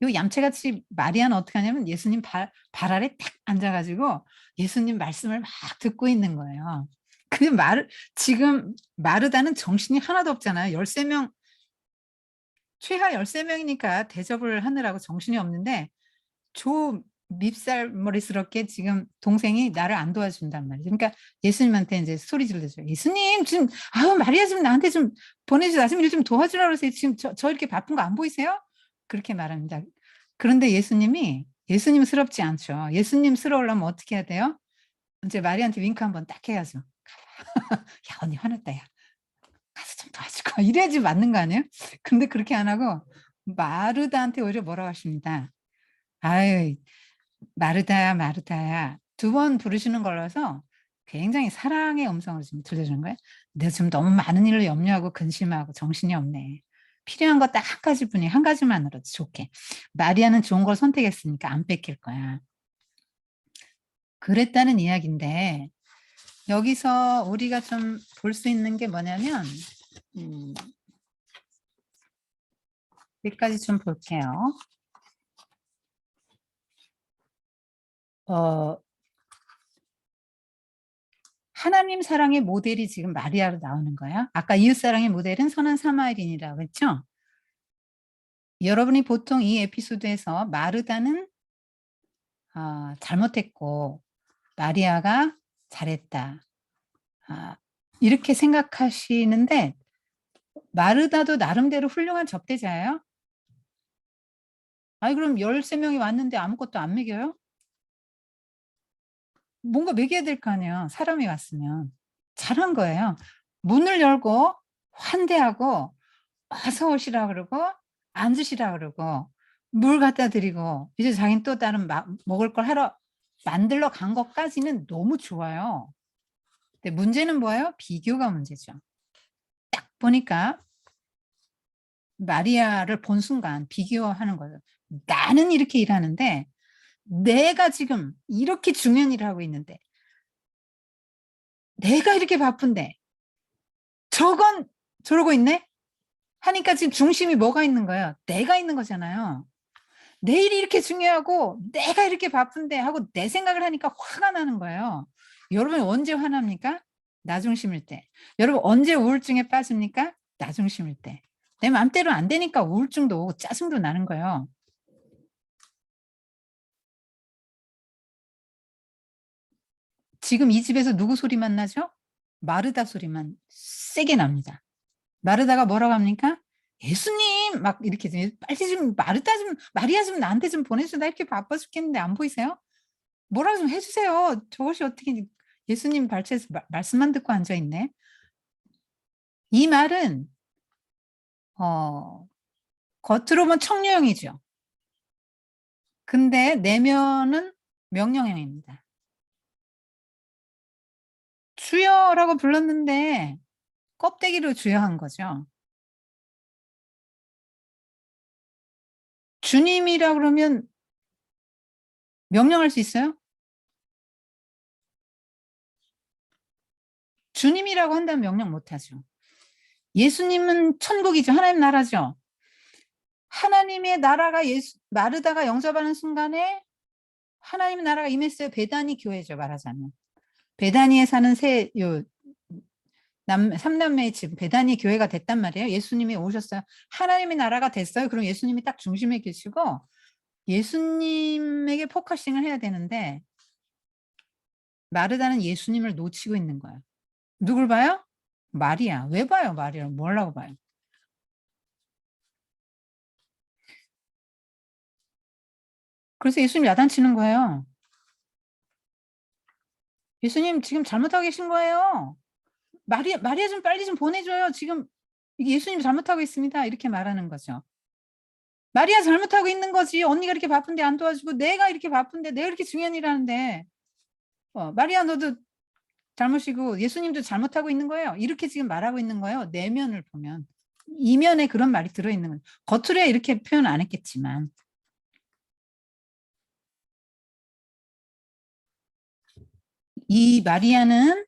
요 얌체같이 마리아는 어떻게 하냐면 예수님 발 아래 딱 앉아가지고 예수님 말씀을 막 듣고 있는 거예요. 지금 마르다는 정신이 하나도 없잖아요. 13명, 최하 13명이니까 대접을 하느라고 정신이 없는데 밉살머리스럽게 지금 동생이 나를 안 도와준단 말이죠. 그러니까 예수님한테 이제 소리 지르죠. 예수님 지금 마리아 좀 나한테 좀 보내주세요. 나 좀 일 좀 도와주라 그러세요. 지금 저 이렇게 바쁜 거 안 보이세요? 그렇게 말합니다. 그런데 예수님스럽지 않죠. 예수님스러우려면 어떻게 해야 돼요? 이제 마리아한테 윙크 한번 딱 해야죠. 야 언니 화났다 야. 가서 좀 도와주고 이래야지 맞는 거 아니에요? 근데 그렇게 안 하고 마르다한테 오히려 뭐라고 하십니다. 아유 마르다야 마르다야 두 번 부르시는 걸로서 굉장히 사랑의 음성을 지금 들려주는 거예요. 내가 지금 너무 많은 일을 염려하고 근심하고 정신이 없네. 필요한 거 딱 한 가지뿐이 한 가지만으로도 좋게. 마리아는 좋은 걸 선택했으니까 안 뺏길 거야. 그랬다는 이야기인데 여기서 우리가 좀 볼 수 있는 게 뭐냐면 몇 가지 좀 볼게요. 하나님 사랑의 모델이 지금 마리아로 나오는 거예요. 아까 이웃사랑의 모델은 선한 사마리아인이라고 했죠. 여러분이 보통 이 에피소드에서 마르다는 잘못했고 마리아가 잘했다. 이렇게 생각하시는데 마르다도 나름대로 훌륭한 접대자예요. 아니 그럼 13명이 왔는데 아무것도 안 먹여요? 뭔가 먹여야 될 거 아니에요. 사람이 왔으면. 잘한 거예요. 문을 열고 환대하고 어서 오시라 그러고 앉으시라 그러고 물 갖다 드리고 이제 자기는 또 다른 먹을 걸 하러 만들러 간 것까지는 너무 좋아요. 근데 문제는 뭐예요? 비교가 문제죠. 딱 보니까 마리아를 본 순간 비교하는 거예요. 나는 이렇게 일하는데 내가 지금 이렇게 중요한 일을 하고 있는데 내가 이렇게 바쁜데 저건 저러고 있네? 하니까 지금 중심이 뭐가 있는 거예요? 내가 있는 거잖아요. 내 일이 이렇게 중요하고 내가 이렇게 바쁜데 하고 내 생각을 하니까 화가 나는 거예요. 여러분 언제 화납니까? 나 중심일 때. 여러분 언제 우울증에 빠집니까? 나 중심일 때. 내 맘대로 안 되니까 우울증도 오고 짜증도 나는 거예요. 지금 이 집에서 누구 소리만 나죠? 마르다 소리만 세게 납니다. 마르다가 뭐라고 합니까? 예수님 막 이렇게 빨리 좀 마르다 좀 마리아 좀 나한테 좀 보내줘. 나 이렇게 바빠 죽겠는데 안 보이세요? 뭐라 좀 해주세요. 저것이 어떻게 예수님 발치에서 말씀만 듣고 앉아 있네. 이 말은 겉으로 보면 청려형이죠. 근데 내면은 명령형입니다. 주여라고 불렀는데 껍데기로 주여한 거죠. 주님이라 그러면 명령할 수 있어요? 주님이라고 한다면 명령 못하죠. 예수님은 천국이죠. 하나님 나라죠. 하나님의 나라가 마르다가 영접하는 순간에 하나님의 나라가 임했어요. 베다니 교회죠. 말하자면. 베다니에 사는 삼남매의 집 베다니 교회가 됐단 말이에요. 예수님이 오셨어요. 하나님의 나라가 됐어요. 그럼 예수님이 딱 중심에 계시고 예수님에게 포커싱을 해야 되는데 마르다는 예수님을 놓치고 있는 거예요. 누굴 봐요? 마리아. 왜 봐요? 마리아를 뭐라고 봐요? 그래서 예수님 야단치는 거예요. 예수님 지금 잘못하고 계신 거예요. 마리아 좀 빨리 좀 보내줘요. 지금 예수님 잘못하고 있습니다. 이렇게 말하는 거죠. 마리아 잘못하고 있는 거지. 언니가 이렇게 바쁜데 안 도와주고 내가 이렇게 바쁜데 내가 이렇게 중요한 일 하는데 마리아 너도 잘못이고 예수님도 잘못하고 있는 거예요. 이렇게 지금 말하고 있는 거예요. 내면을 보면. 이면에 그런 말이 들어있는 거예요. 겉으로야 이렇게 표현 안 했겠지만. 이 마리아는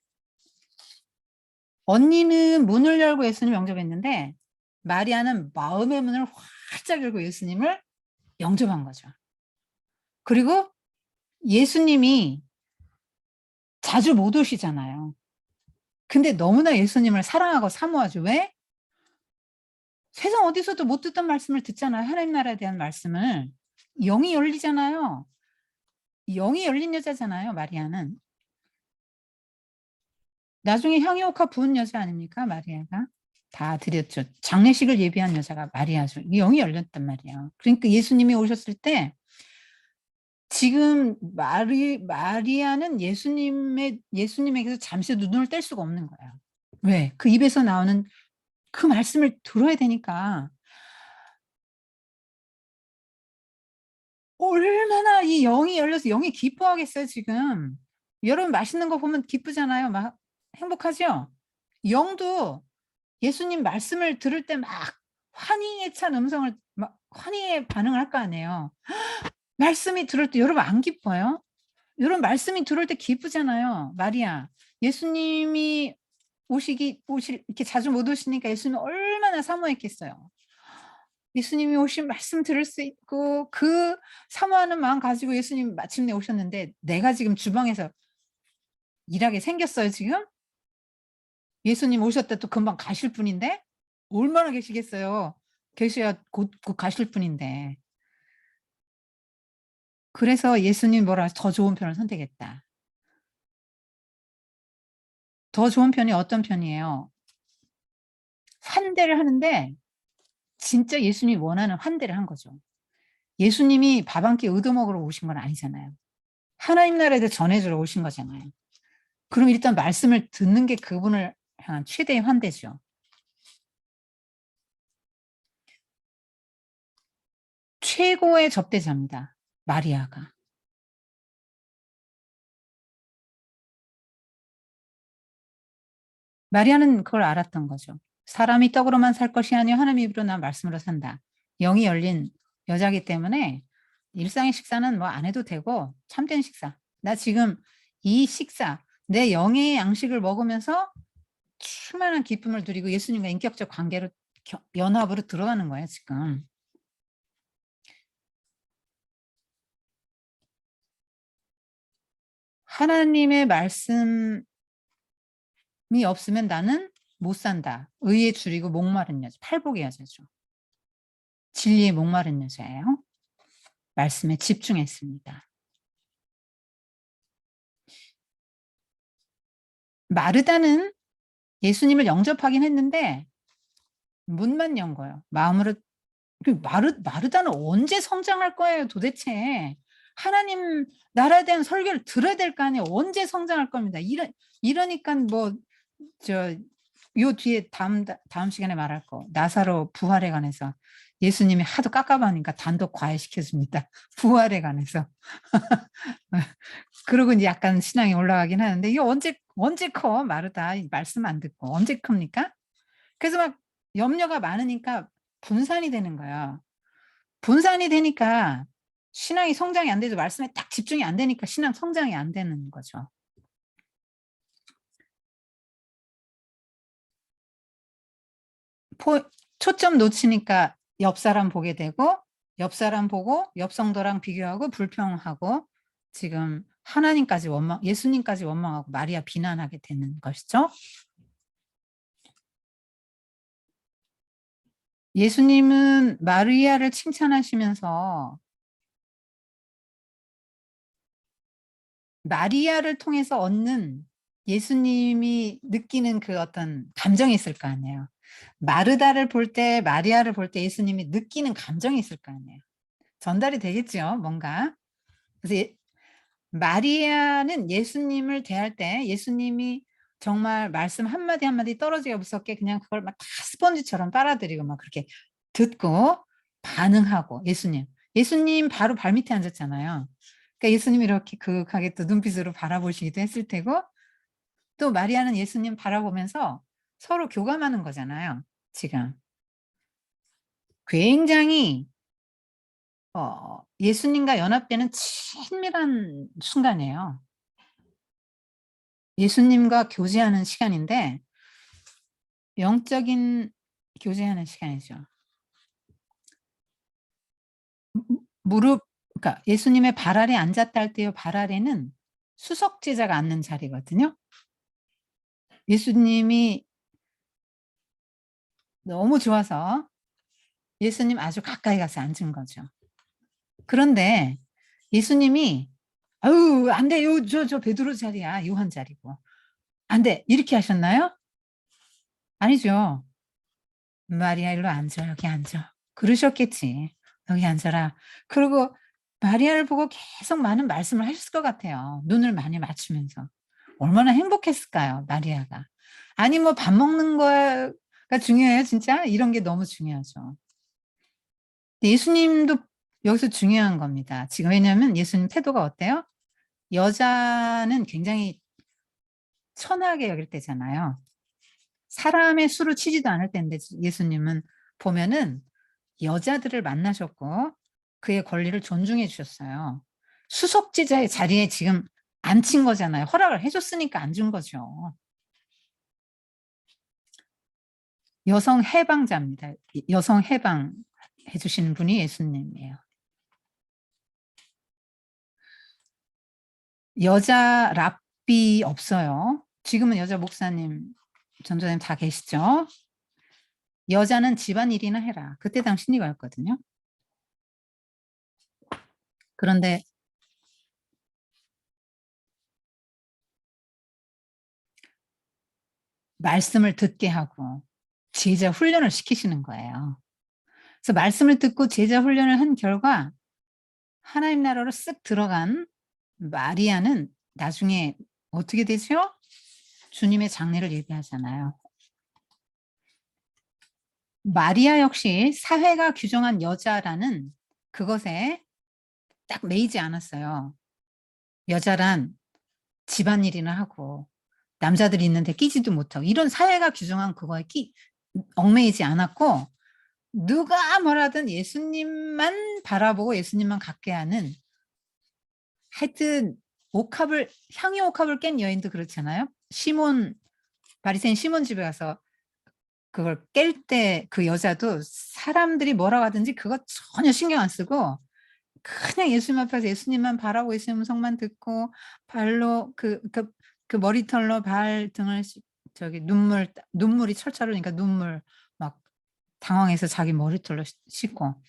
언니는 문을 열고 예수님 영접했는데 마리아는 마음의 문을 활짝 열고 예수님을 영접한 거죠. 그리고 예수님이 자주 못 오시잖아요. 근데 너무나 예수님을 사랑하고 사모하죠. 왜? 세상 어디서도 못 듣던 말씀을 듣잖아요. 하나님 나라에 대한 말씀을. 영이 열리잖아요. 영이 열린 여자잖아요. 마리아는. 나중에 향유옥화 부은 여자 아닙니까? 마리아가. 다 드렸죠. 장례식을 예비한 여자가 마리아죠. 영이 열렸단 말이에요. 그러니까 예수님이 오셨을 때 지금 마리아는 예수님에게서 잠시 눈을 뗄 수가 없는 거예요. 왜? 그 입에서 나오는 그 말씀을 들어야 되니까. 얼마나 이 영이 열려서 영이 기뻐하겠어요, 지금. 여러분 맛있는 거 보면 기쁘잖아요. 막 행복하죠? 영도 예수님 말씀을 들을 때 막 환희에 찬 음성을 막 환희에 반응을 할 거 아니에요. 말씀이 들을 때 여러분 안 기뻐요? 여러분 말씀이 들을 때 기쁘잖아요. 마리아. 예수님이 오실 이렇게 자주 못 오시니까 예수님이 얼마나 사모했겠어요. 예수님이 오신 말씀 들을 수 있고 그 사모하는 마음 가지고 예수님 마침내 오셨는데 내가 지금 주방에서 일하게 생겼어요, 지금? 예수님 오셨다 또 금방 가실 분인데? 얼마나 계시겠어요? 계셔야 곧 가실 분인데. 그래서 예수님 뭐라 더 좋은 편을 선택했다. 더 좋은 편이 어떤 편이에요? 환대를 하는데 진짜 예수님이 원하는 환대를 한 거죠. 예수님이 밥 한 끼 얻어먹으러 오신 건 아니잖아요. 하나님 나라에 전해주러 오신 거잖아요. 그럼 일단 말씀을 듣는 게 그분을 향한 최대의 환대죠. 최고의 접대자입니다. 마리아가. 마리아는 그걸 알았던 거죠. 사람이 떡으로만 살 것이 아니요 하나님의 입으로 난 말씀으로 산다. 영이 열린 여자기 때문에 일상의 식사는 뭐 안 해도 되고 참된 식사. 나 지금 이 식사, 내 영의 양식을 먹으면서 충만한 기쁨을 누리고 예수님과 인격적 관계로 연합으로 들어가는 거예요, 지금. 하나님의 말씀이 없으면 나는 못 산다. 의에 줄이고 목마른 여자, 팔복의 여자죠. 진리에 목마른 여자예요. 말씀에 집중했습니다. 마르다는 예수님을 영접하긴 했는데 문만 연 거예요. 마음으로. 마르다는 언제 성장할 거예요, 도대체? 하나님 나라에 대한 설교를 들어야 될 거 아니에요. 언제 성장할 겁니다. 이러니까 뭐 요 뒤에 다음 시간에 말할 거 나사로 부활에 관해서 예수님이 하도 깝깝하니까 단독 과외시켜 줍니다. 부활에 관해서. 그러고 이제 약간 신앙이 올라가긴 하는데 이게 언제 커 마르다 말씀 안 듣고 언제 큽니까? 그래서 막 염려가 많으니까 분산이 되는 거야. 분산이 되니까 신앙이 성장이 안 돼도 말씀에 딱 집중이 안 되니까 신앙 성장이 안 되는 거죠. 초점 놓치니까 옆 사람 보게 되고 옆 사람 보고 옆 성도랑 비교하고 불평하고 지금 하나님까지 예수님까지 원망하고 마리아 비난하게 되는 것이죠. 예수님은 마리아를 칭찬하시면서 마리아를 통해서 얻는 예수님이 느끼는 그 어떤 감정이 있을 거 아니에요. 마르다를 볼 때, 마리아를 볼 때 예수님이 느끼는 감정이 있을 거 아니에요. 전달이 되겠죠, 뭔가. 그래서 마리아는 예수님을 대할 때 예수님이 정말 말씀 한마디 한마디 떨어지기 없었게 그냥 그걸 막 다 스펀지처럼 빨아들이고 막 그렇게 듣고 반응하고 예수님 바로 발밑에 앉았잖아요. 그러니까 예수님이 이렇게 그윽하게 또 눈빛으로 바라보시기도 했을 테고 또 마리아는 예수님 바라보면서 서로 교감하는 거잖아요, 지금. 굉장히 예수님과 연합되는 친밀한 순간이에요. 예수님과 교제하는 시간인데 영적인 교제하는 시간이죠. 그러니까 예수님의 발 아래 앉았다 할 때요. 발 아래는 수석 제자가 앉는 자리거든요. 예수님이 너무 좋아서 예수님 아주 가까이 가서 앉은 거죠. 그런데 예수님이 아유 안 돼요. 저 베드로 자리야. 요한 자리고. 안 돼. 이렇게 하셨나요? 아니죠. 마리아 일로 앉아. 여기 앉아. 그러셨겠지. 여기 앉아라. 그리고 마리아를 보고 계속 많은 말씀을 하셨을 것 같아요. 눈을 많이 맞추면서. 얼마나 행복했을까요, 마리아가. 아니 뭐 밥 먹는 거가 중요해요, 진짜? 이런 게 너무 중요하죠. 예수님도 여기서 중요한 겁니다. 지금 왜냐하면 예수님 태도가 어때요? 여자는 굉장히 천하게 여길 때잖아요. 사람의 수를 치지도 않을 때인데 예수님은 보면은 여자들을 만나셨고 그의 권리를 존중해 주셨어요. 수석지자의 자리에 지금 앉힌 거잖아요. 허락을 해 줬으니까 앉은 거죠. 여성 해방자입니다. 여성 해방해 주시는 분이 예수님이에요. 여자 랍비 없어요. 지금은 여자 목사님, 전도사님 다 계시죠? 여자는 집안일이나 해라. 그때 당시 이거였거든요. 그런데 말씀을 듣게 하고 제자 훈련을 시키시는 거예요. 그래서 말씀을 듣고 제자 훈련을 한 결과 하나님 나라로 쓱 들어간 마리아는 나중에 어떻게 되죠? 주님의 장례를 예비하잖아요. 마리아 역시 사회가 규정한 여자라는 그것에 딱 매이지 않았어요. 여자란 집안일이나 하고 남자들이 있는데 끼지도 못하고 이런 사회가 규정한 그거에 얽매이지 않았고, 누가 뭐라든 예수님만 바라보고 예수님만 갖게 하는, 하여튼 향유 옥합을 깬 여인도 그렇잖아요. 바리새인 시몬 집에 가서 그걸 깰 때 그 여자도 사람들이 뭐라고 하든지 그거 전혀 신경 안 쓰고 그냥 예수님 앞에서 예수님만 바라고 예수님 음성만 듣고 발로 그 머리털로 발등을 눈물이 철철 흐르니까 눈물 막 당황해서 자기 머리털로 씻고,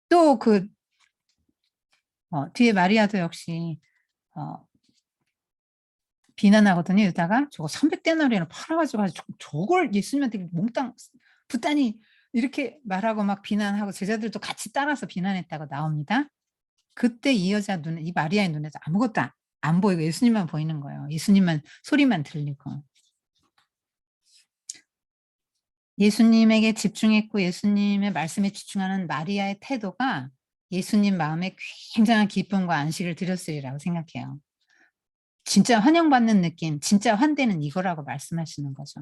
또 뒤에 마리아도 역시 비난하거든요. 유다가 저거 300데나리온을 팔아가지고 저걸 예수님한테 몽땅 붙다니 이렇게 말하고 막 비난하고 제자들도 같이 따라서 비난했다고 나옵니다. 그때 이 마리아의 눈에서 아무것도 안 보이고 예수님만 보이는 거예요. 예수님만 소리만 들리고. 예수님에게 집중했고 예수님의 말씀에 집중하는 마리아의 태도가 예수님 마음에 굉장한 기쁨과 안식을 드렸으리라고 생각해요. 진짜 환영받는 느낌, 진짜 환대는 이거라고 말씀하시는 거죠.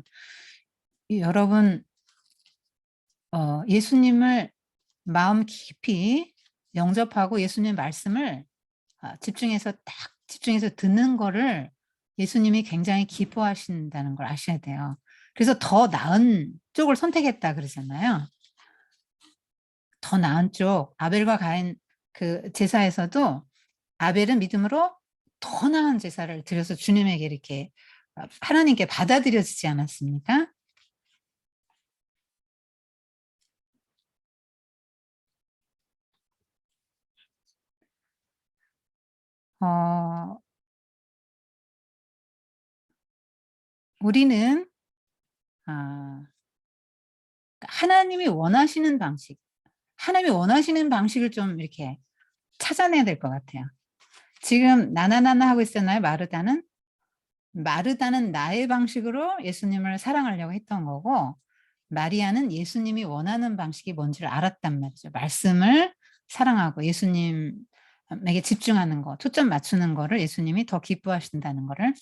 여러분, 예수님을 마음 깊이 영접하고 예수님 말씀을 집중해서 듣는 거를 예수님이 굉장히 기뻐하신다는 걸 아셔야 돼요. 그래서 더 나은 쪽을 선택했다 그러잖아요. 더 나은 쪽, 아벨과 가인 그 제사에서도 아벨은 믿음으로 더 나은 제사를 드려서 주님에게 이렇게 하나님께 받아들여지지 않았습니까? 우리는 하나님이 원하시는 방식을 좀 이렇게 찾아내야 될 것 같아요. 지금 나나나나 하고 있었나요? 마르다는 나의 방식으로 예수님을 사랑하려고 했던 거고, 마리아는 예수님이 원하는 방식이 뭔지를 알았단 말이죠. 말씀을 사랑하고 예수님에게 집중하는 거, 초점 맞추는 거를 예수님이 더 기뻐하신다는 거를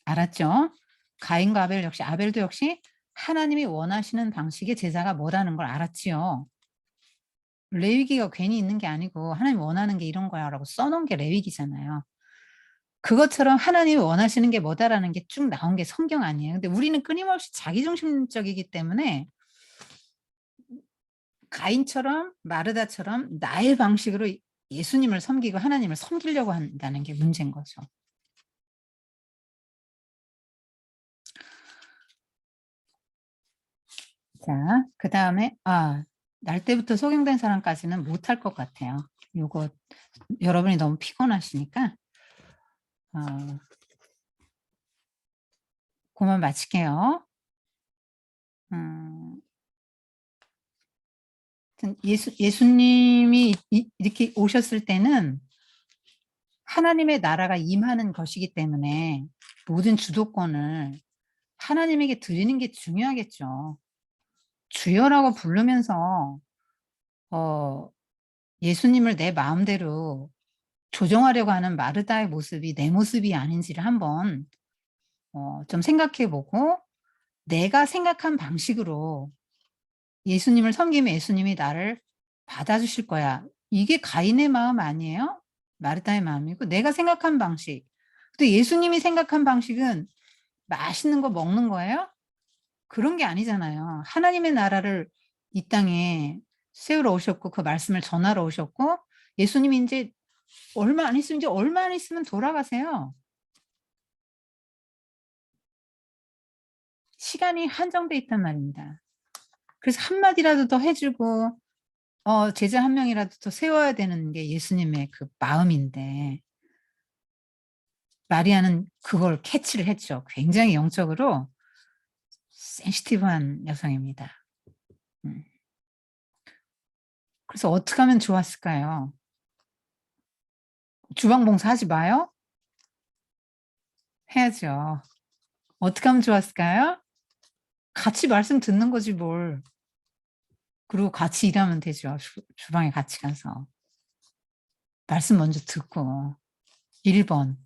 알았죠. 가인과 아벨도 역시 하나님이 원하시는 방식의 제사가 뭐라는 걸 알았지요. 레위기가 괜히 있는 게 아니고 하나님 원하는 게 이런 거야 라고 써놓은 게 레위기잖아요. 그것처럼 하나님이 원하시는 게 뭐다라는 게 쭉 나온 게 성경 아니에요. 근데 우리는 끊임없이 자기중심적이기 때문에 가인처럼 마르다처럼 나의 방식으로 예수님을 섬기고 하나님을 섬기려고 한다는 게 문제인 거죠. 자, 그다음에 날 때부터 소경된 사람까지는 못할 것 같아요. 요거 여러분이 너무 피곤하시니까 그만 마칠게요. 예수님이 이렇게 오셨을 때는 하나님의 나라가 임하는 것이기 때문에 모든 주도권을 하나님에게 드리는 게 중요하겠죠. 주여라고 부르면서 예수님을 내 마음대로 조정하려고 하는 마르다의 모습이 내 모습이 아닌지를 한번 좀 생각해 보고, 내가 생각한 방식으로 예수님을 섬기면 예수님이 나를 받아주실 거야. 이게 가인의 마음 아니에요? 마르다의 마음이고, 내가 생각한 방식. 근데 예수님이 생각한 방식은 맛있는 거 먹는 거예요? 그런 게 아니잖아요. 하나님의 나라를 이 땅에 세우러 오셨고 그 말씀을 전하러 오셨고, 예수님이 이제 얼마 안 있으면 이제 얼마 안 있으면 돌아가세요. 시간이 한정돼 있단 말입니다. 그래서 한마디라도 더 해 주고 제자 한 명이라도 더 세워야 되는 게 예수님의 그 마음인데 마리아는 그걸 캐치를 했죠. 굉장히 영적으로 센시티브한 여성입니다. 그래서 어떻게 하면 좋았을까요? 주방 봉사하지 마요? 해야죠. 어떻게 하면 좋았을까요? 같이 말씀 듣는 거지 뭘. 그리고 같이 일하면 되죠. 주방에 같이 가서. 말씀 먼저 듣고 1번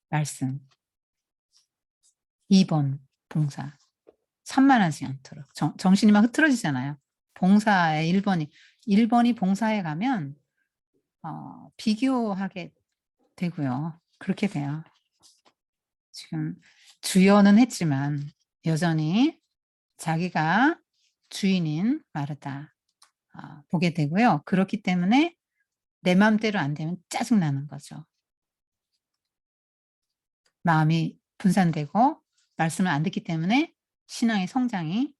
말씀, 2번 봉사. 산만하지 않도록. 정신이 막 흐트러지잖아요. 봉사의 1번이 봉사에 가면 비교하게 되고요. 그렇게 돼요. 지금 주여는 했지만 여전히 자기가 주인인 마르다 보게 되고요. 그렇기 때문에 내 마음대로 안 되면 짜증나는 거죠. 마음이 분산되고 말씀을 안 듣기 때문에 신앙의 성장이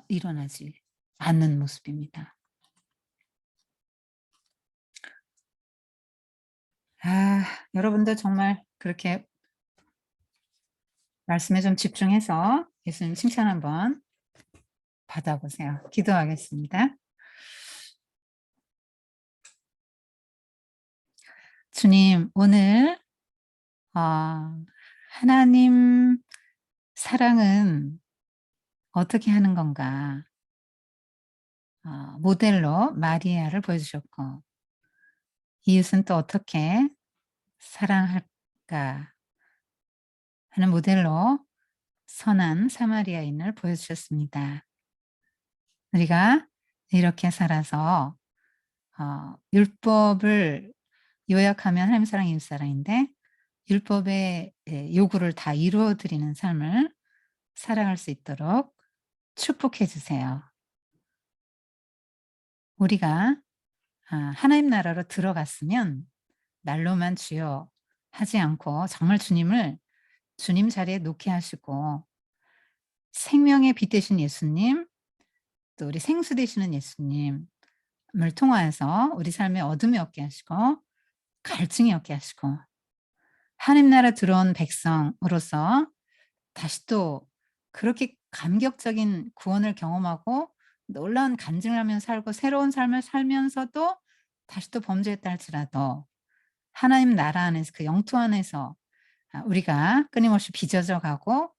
일어나지 않는 모습입니다. 여러분들 정말 그렇게 말씀에 좀 집중해서 예수님 칭찬 한번 받아보세요. 기도하겠습니다. 주님, 오늘 하나님 사랑은 어떻게 하는 건가 모델로 마리아를 보여주셨고 이웃은 또 어떻게 사랑할까 하는 모델로 선한 사마리아인을 보여주셨습니다. 우리가 이렇게 살아서 율법을 요약하면 하나님 사랑, 이웃 사랑인데 율법의 요구를 다 이루어드리는 삶을 살아갈 수 있도록 축복해 주세요. 우리가 하나님 나라로 들어갔으면 말로만 주여 하지 않고 정말 주님을 주님 자리에 놓게 하시고 생명의 빛 되신 예수님, 또 우리 생수 되시는 예수님을 통하여서 우리 삶에 어둠이 없게 하시고 갈증이 없게 하시고 하나님 나라 들어온 백성으로서 다시 또 그렇게 감격적인 구원을 경험하고 놀라운 간증을 하며 살고 새로운 삶을 살면서도 다시 또 범죄했다 할지라도 하나님 나라 안에서 그 영토 안에서 우리가 끊임없이 빚어져 가고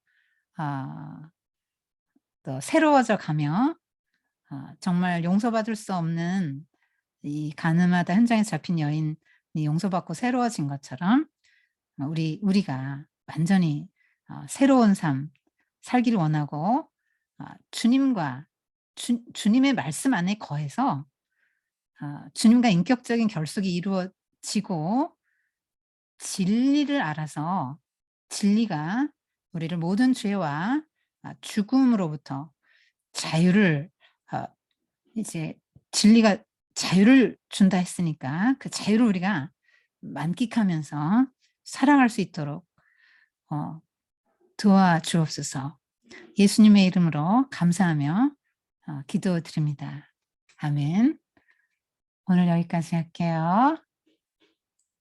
또 새로워져 가며 정말 용서받을 수 없는 이 가늠하다 현장에 잡힌 여인이 용서받고 새로워진 것처럼 우리가 완전히 새로운 삶 살기를 원하고 주님과 주님의 말씀 안에 거해서 주님과 인격적인 결속이 이루어지고 진리를 알아서 진리가 우리를 모든 죄와 죽음으로부터 자유를 이제 진리가 자유를 준다 했으니까 그 자유를 우리가 만끽하면서 살아갈 수 있도록 도와주옵소서. 예수님의 이름으로 감사하며 기도드립니다. 아멘. 오늘 여기까지 할게요.